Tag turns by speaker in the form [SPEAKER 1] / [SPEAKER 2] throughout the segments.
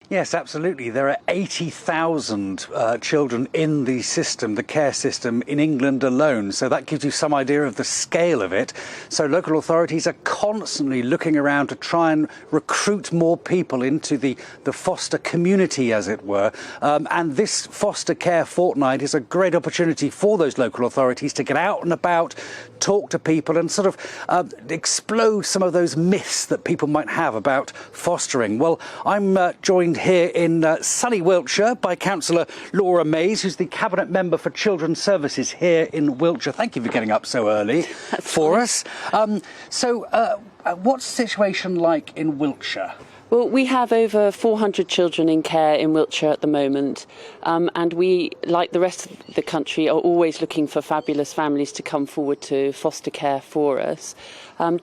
[SPEAKER 1] Yes, absolutely. There are 80,000 children in the system, the care system in England alone. So that gives you some idea of the scale of it. So local authorities are constantly looking around to try and recruit more people into the foster community, as it were. And this Foster Care Fortnight is a great opportunity for those local authorities to get out and about, talk to people and sort of explode some of those myths that people might have about fostering. Well, I'm joined here in sunny Wiltshire by Councillor Laura Mays, who's the Cabinet Member for Children's Services here in Wiltshire. Thank you for getting up so early for us. What's the situation like in Wiltshire?
[SPEAKER 2] Well, we have over 400 children in care in Wiltshire at the moment, and we, like the rest of the country, are always looking for fabulous families to come forward to foster care for us.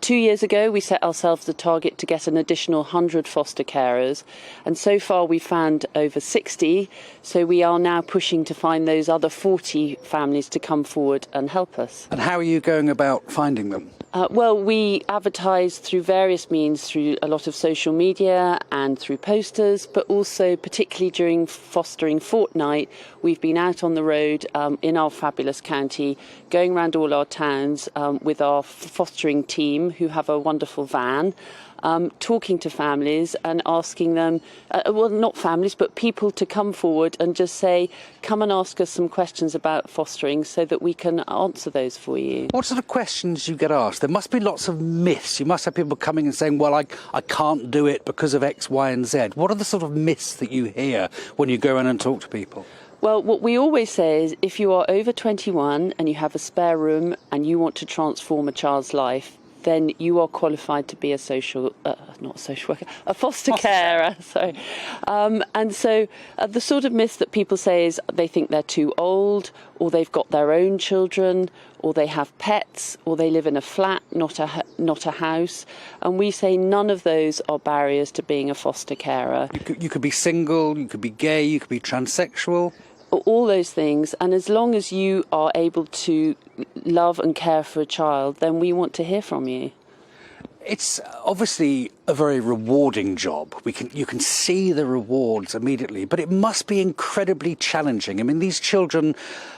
[SPEAKER 2] 2 years ago, we set ourselves the target to get an additional 100 foster carers, and so far we've found over 60, so we are now pushing to find those other 40 families to come forward and help us.
[SPEAKER 1] And how are you going about finding them?
[SPEAKER 2] Well, we advertise through various means, through a lot of social media and through posters, but also particularly during Fostering Fortnight, we've been out on the road in our fabulous county, going around all our towns with our fostering team, who have a wonderful van, talking to families and asking them, well, not families, but people to come forward and just say, come and ask us some questions about fostering so that we can answer those for you.
[SPEAKER 1] What sort of questions do you get asked? There must be lots of myths. You must have people coming and saying, well, I can't do it because of X, Y and Z. What are the sort of myths that you hear when you go around and talk to people?
[SPEAKER 2] Well, what we always say is if you are over 21 and you have a spare room and you want to transform a child's life, then you are qualified to be a a foster carer. Sorry. And so the sort of myths that people say is they think they're too old, or they've got their own children, or they have pets, or they live in a flat, not a house. And we say none of those are barriers to being a foster carer.
[SPEAKER 1] You could be single, you could be gay, you could be transsexual.
[SPEAKER 2] All those things, and as long as you are able to love and care for a child, then we want to hear from you.
[SPEAKER 1] It's obviously a very rewarding job. You can see the rewards immediately, but it must be incredibly challenging. I mean, these children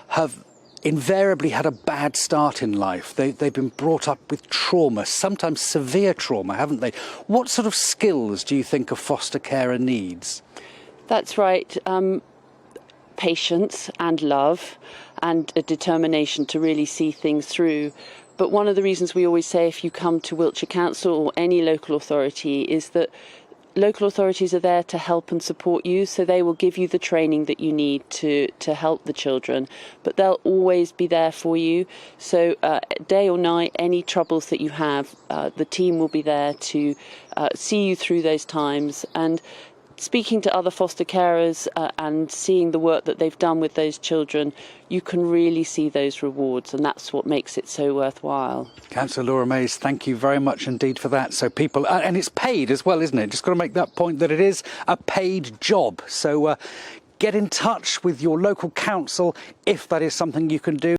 [SPEAKER 1] have invariably had a bad start in life. They've been brought up with trauma, sometimes severe trauma, haven't they? What sort of skills do you think a foster carer needs?
[SPEAKER 2] That's right. Patience and love and a determination to really see things through. But one of the reasons we always say if you come to Wiltshire Council or any local authority is that local authorities are there to help and support you, so they will give you the training that you need to help the children, but they'll always be there for you. So day or night, any troubles that you have, the team will be there to see you through those times. And speaking to other foster carers and seeing the work that they've done with those children, you can really see those rewards, and that's what makes it so worthwhile.
[SPEAKER 1] Councillor Laura Mays, thank you very much indeed for that. So people, and it's paid as well, isn't it? Just got to make that point that it is a paid job. So get in touch with your local council if that is something you can do.